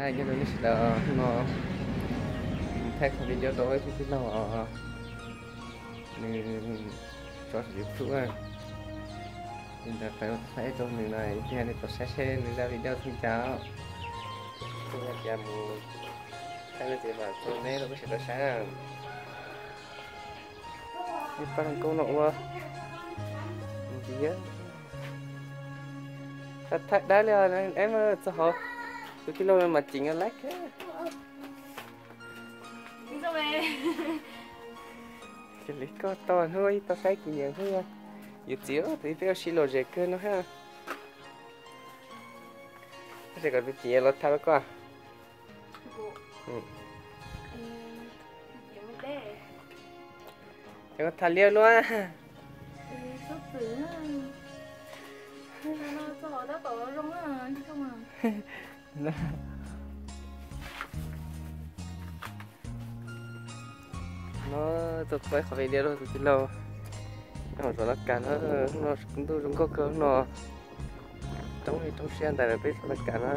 hai cái đó là nó thay cái video đó thì nó cho sự giúp đỡ nên là phải trong mình này thì anh có sẽ nên ra video xin chào tôi là chào mừng hay là chị mà tôi này nó sẽ là sáng đi phát câu nọ mà gì á thật đấy là em sao hả tôi cái lô mà chỉnh like á sao vậy cái lý có to thôi tao thấy kỷ niệm thôi dù chiếu thì phải xí lô dễ cơ nó ha sẽ còn bị chia lót tháo qua cho có thà liêu luôn á sốt tử nó sợ đã tổ rong á chứ không à nó tôi quay khỏi video rồi từ lâu nó rồi nó cả nó cũng tôi cũng có cơ nó trong xe tại là biết nó cả nó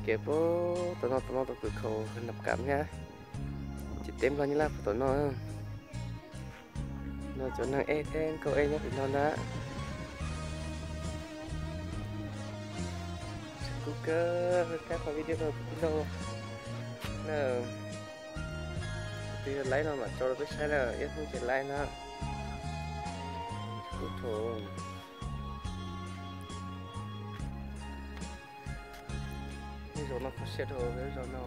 kẹp bố tụi nó tôi cứ khâu nạp cảm nhá chỉ tem lo như là tụi nó chỗ năng e thêm câu e nhá thì nó đã cơ các khỏi video rồi từ lâu nè thì lấy nó mà cho nó biết sai là ít không chỉ lấy nó cút thôi bây giờ nó có xét rồi bây giờ nó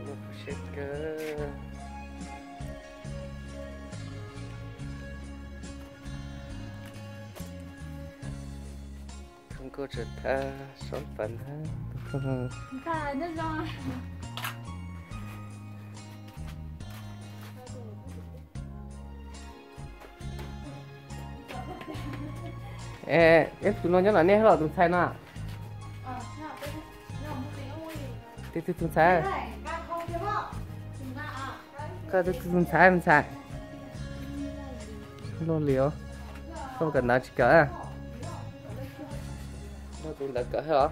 có xét cơ không có trở tha sống phần ha không cả rất rồi em tụi nó nhớ là nè rồi tụi sai nó thì tụi sai cái tụi sai mình sai nó liều không cần nói chỉ cả nó tụi đã cỡ hả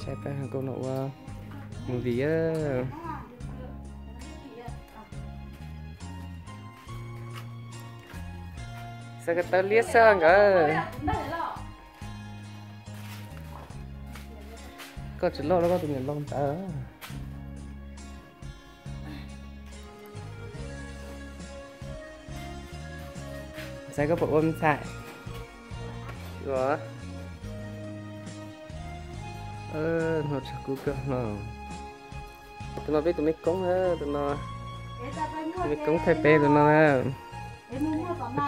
sai phải hàng câu nậu một tí á sao cái tao liếc sang cả có chỉ lo nó có tụi mình lông tớ sao có bộ ôm xài rồi nó chắc cú cơ nó tụi nó biết tụi mình cống hết tụi nó cống thay pe tụi nó ha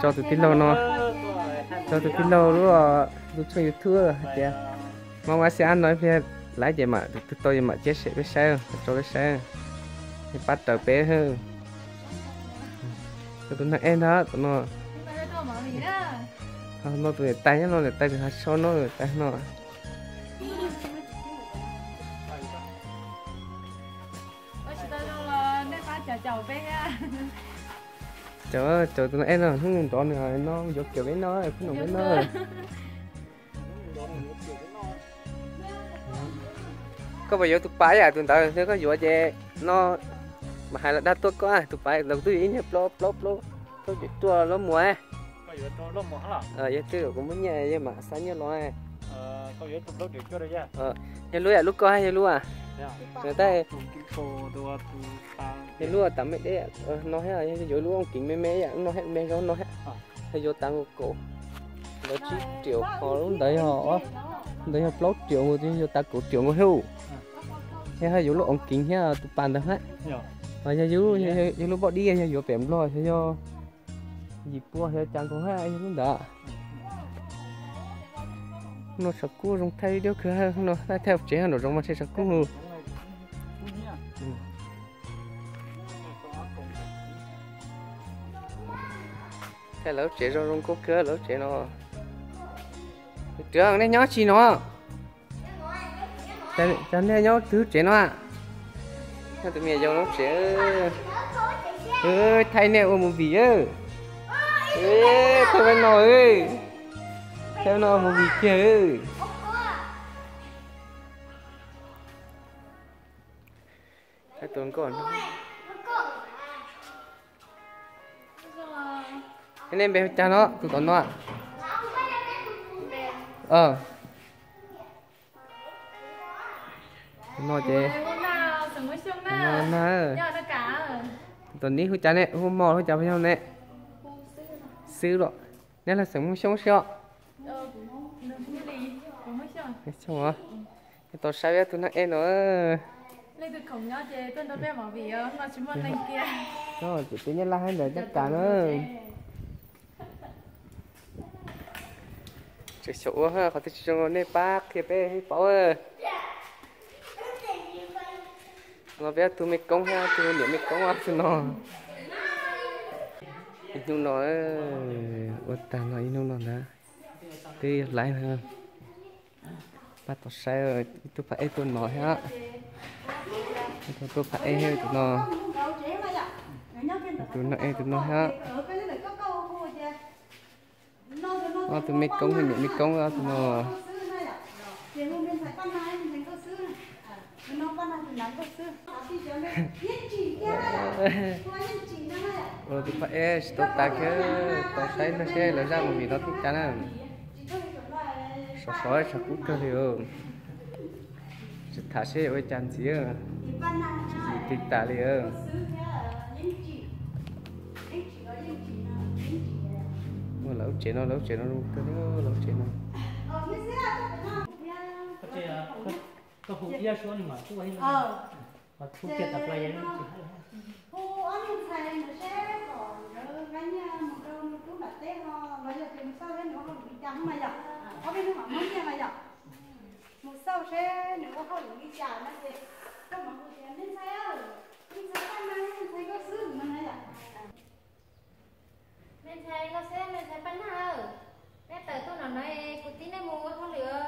cho tụi kilo nó cho tụi kilo đúng rồi tụi chơi thua kìa mong ai sẽ ăn nói về lái vậy mà tụi tôi mà chết sẽ biết sao cho cái xe thì bắt đầu bé hơn tụi nó em đó tụi nó tụi tay nó là tay hạt số nó rồi tay nó chờ tụi nó em là không đó nữa nó vô kiểu cái nó không đồng cái nó có bao giờ tụi bái à tụi tao nó có vụ gì nó mà hay là đa tốt có à tụi bái đầu tư ý nhập lo tôi chỉ tua lo mùa có vụ tua lo mùa hả vậy tôi cũng muốn nhà vậy mà sáng nhớ lo có vụ tụi lo được chưa đấy nhà lúa à lúc có hay nhà lúa à người ta nhà lúa tắm mấy đấy nó hết rồi nhà lúa ông kính mấy mấy nó hết mấy nó hết hay vô tăng cổ nó 9 triệu họ luôn đấy họ plot triệu một tí vô ta cổ triệu một hưu thế hay vô lúc ông kính ha tụi bàn được hết và nhà vô lúc bỏ đi nhà vô bẻm rồi thế cho dịp qua thế chẳng có hai luôn đó nó sắp cua trong thay điều cửa nó theo chế nó trong mà sẽ sắp cua cái lẩu chế rồi trong cố cửa lẩu chế nó trường này nhó chi nó chẳng đây nhó thứ chế nó à tụi mình vô nó chế ơi thay nè ôm một vỉ ơi ê thôi bên nó ơi theo nó một vị kia ơi hai tuần còn anh em bé cha nó tụi tuần nó à nó chứ nó tuầnนี้เขาจะเนี่ยเขามอเขาจะไปเท่านี้ซื้อหรอนี่là sống sống sọ xong rồi cái tao sai với tụi nó em nữa lên từ cổng nhá chị tôi đâu biết bảo vì nó chỉ muốn lên kia rồi chị tự nhiên la hay để tất cả nữa chị số ha có thể cho nó nè bác kia bé bảo ơi nó bé tụi mình công ha tụi mình công ha tụi nó nhưng nó ở tàng nó nhưng nó đã đi lại hơn bắt tao sai rồi tôi phải tôi nói ha tôi phải hết tụi nó tụi nó ha tụi mình công thì mình công ra tụi nó rồi thì phải stop ta cái tao sai nó sẽ lấy ra một vị đó thích chắn à sói sao cũng cơ hiểu chỉ thả xe với chăn gì à chỉ thích ta đi à mà lẩu chế nó luôn cái đó lẩu chế nó có phụ kia số nhưng mà phụ hay mà phụ kia tập lại vậy nó phụ anh thầy nó sẽ còn cái nhà một đâu một chút là té ho bây giờ thì sau đấy nó không bị trắng mà dọc ở bên nó mới nha mà dọc một sau sẽ nếu có không bị chảo nó thì các bạn có thể lên xe ơi lên xe ăn này thấy có sướng mà này ạ lên xe có xe bắn nào nè tới tôi nói cụ tí này mua không được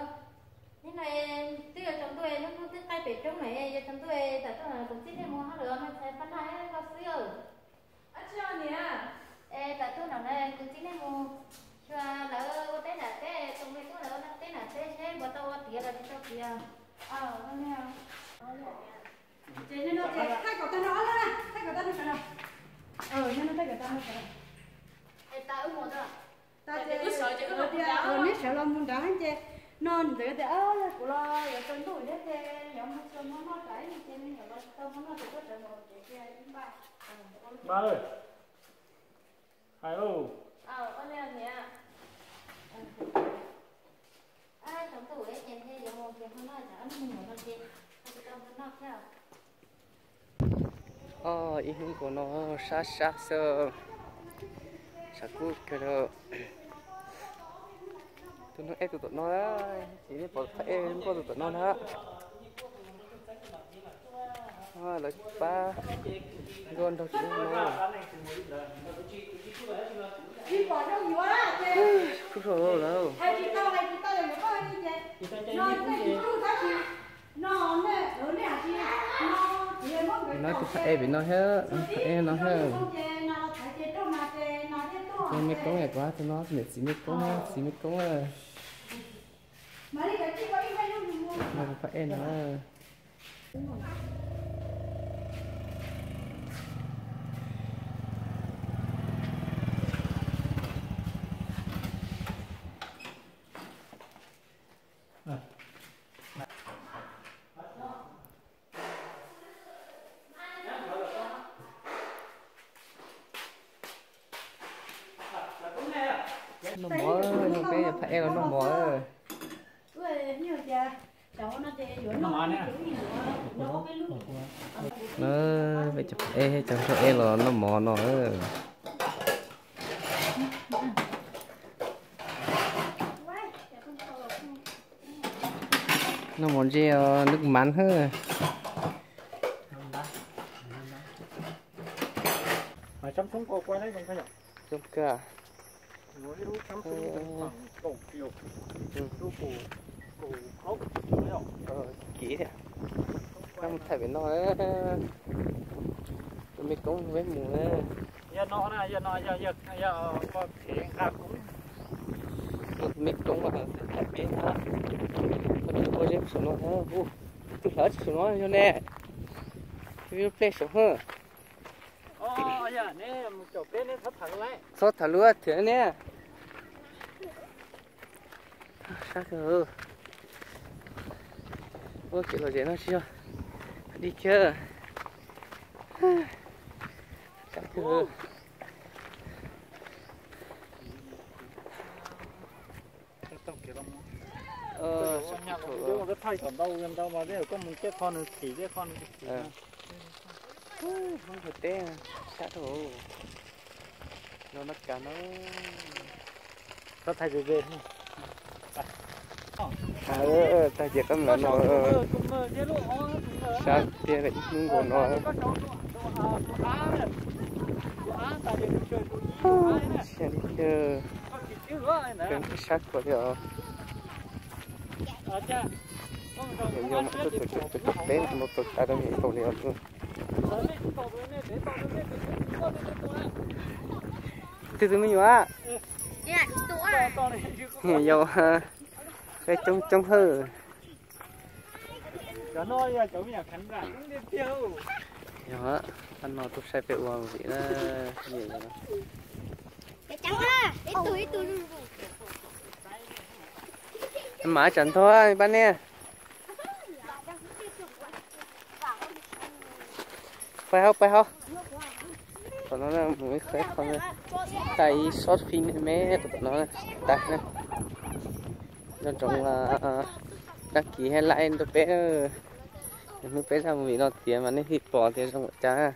thế này tuy ở trong tôi nó không tiếp tay bể trong này giờ trong tôi tại tôi là cụ tí này mua không được lên xe bắn nào có sướng chưa nhỉ tại tôi nói cụ tí này mua cho lỡ có té là té trong đây có lỡ nó té là té bỏ tao tía là tao tía con nghe chị nên nó thay cậu ta nói lên thay cậu ta nói sao nên nó thay cậu ta nói sao ta ước một thôi ta chỉ sợ chị nét sợ lo muốn đá chứ non thì cái của lo rồi tôi tuổi đấy thế giống như nó cái như thế nên là tôi nó thì có trở một cái kia ba ơi hai ô con này nhỉ trong tuổi ấy em thấy giống một cái nó nói là anh muốn nó gì tao nó theo ý hướng của nó sát sơ sát cút cái đó tụi nó tụi nó đó chỉ biết bỏ phải có tụi nó đó là ba con đâu chỉ nó đi bỏ đâu nhiều á cứ rồi đâu hay chị tao là nó có gì vậy nó này chú ta chị nó nè ở nè chị nó cứ phải bị nó hết nó hết tôi mới có ngày quá tôi nói mệt xí mới có rồi nó phải nó nó mỏ nó cái phải nó mỏ rồi nó phải chụp chẳng cho là nó mỏ nó nó mỏ gì nước mắm hơn mà chấm xuống cô quay đấy không phải nhở chụp cả ngồi lúc chấm xuống cổ kiều cổ ốc kỹ thế không thể phải nói tôi mới có với mùa giờ nó nè giờ có thể khác cũng mic công mà thật bé ha có thể có dép số nó ha tôi lỡ số nó cho nè cái play số ha giờ nè một chỗ bên này thắt thẳng lại sót thả lúa thế nè sao cơ ôi kiểu là gì nó chưa đi chưa sao cơ cái thay còn đâu gần đâu mà đây có một cái con chỉ cái con không thể té sát hồ nó cả nó thay về ta chỉ có là nó sát kia là ít nung của nó xem chưa cái sát của nó nhưng mà tôi bé một tôi ta đang nghĩ câu này luôn từ từ mình quá nhiều cái trong hư cho nó chỗ nhà khánh ra cũng đi tiêu nhỏ ăn nó tôi sẽ phải uống gì đó nhiều rồi cái trắng á ít tuổi em mãi chẳng thôi bạn nè phải không còn nó là mới khỏe không này tay sót phim mẹ của nó này tay này nó trông là các kỳ hay lại nó bé nó bé ra vì nó tiền mà nó hít bỏ tiền trong cha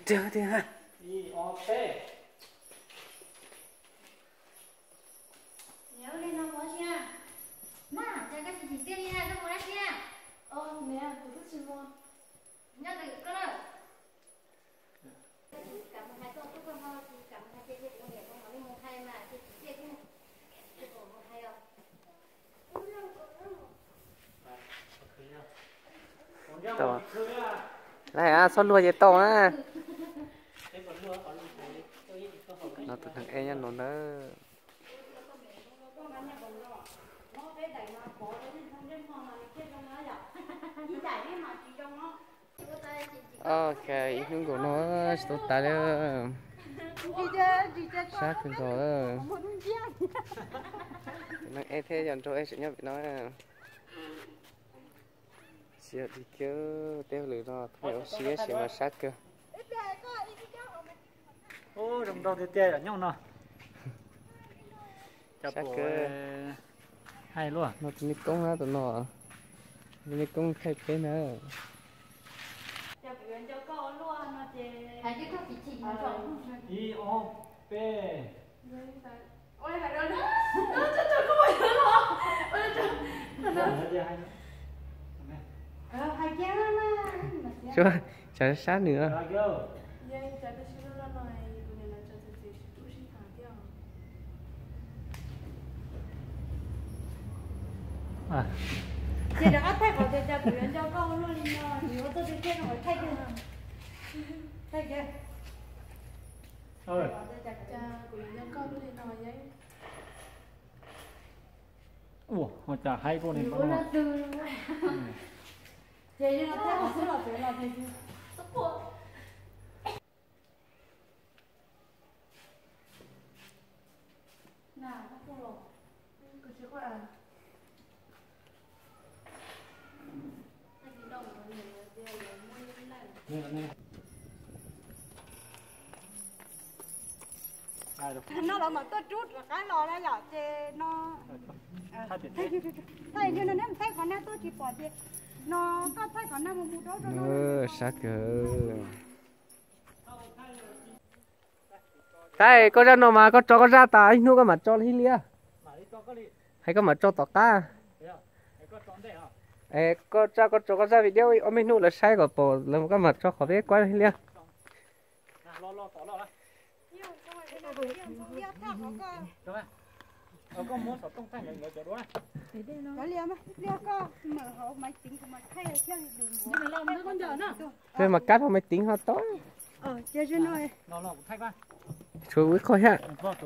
Chưa ha. Ok. Nếu lên nó có chưa? Nè, cho các chị tiên nha, các cô đã chưa? Mẹ, tôi thích xin luôn. Nhớ từ con ơi. Cảm ơn hai con chúc con ngon, cảm ơn hai chị của nhà con nói một hay mà chị tiên cũng một hay không? To. Này sao lùa vậy to á? Nó từ thằng e nha nó nữa. Ok, những của nó tốt tay đó. Sát trên rồi đó. Nó e thế dần cho em sẽ nhớ bị nói. Xíu đi chứ tiêu lưỡi nó theo xíu xíu mà sát cơ. Ô, đồng đầu thì tê ở nhau nè. Sát cơ. Hay luôn. Nó tụi công á tụi nó. Tụi công thay thế nữa. Hay chứ các chị I O P. Ôi phải đâu nữa. Trời có phải nữa không? Ôi trời. Hay kia mà. Chưa, chờ sát nữa. À. Chị đã áp thay của chị cho bữa cho con luôn đi nhờ. Nếu tôi đi kia nó thay kia. Thay kia. Rồi. Ủa, họ trả hay cô này con nào. Thế nó thay của nó là thế chứ. Nào, nó không lột. Cứ chứ có à. Nó là mà tôi chút và cái lò ra nhỏ chê nó thay như nó ném thay còn nó tôi chỉ bỏ đi nó có thấy còn năm một đó đó Sắc cơ. Cái có ra nó mà có cho có ra ta anh nuôi cái mặt cho hi lia. Hay có mặt cho tọt ta. Có cho có ra video ở bên nuôi là sai của bộ làm cái mặt cho khó biết quá hi lia. Có muốn sọt tông tay người cho đó. Có liam á, liam có mở hộ máy tính của mình thay theo dùng. Nhưng mà lo nó con giờ nữa. Thế mà cắt không máy tính họ tối. Chơi trên nơi. Nó thay qua. Chú biết coi ha. Vâng,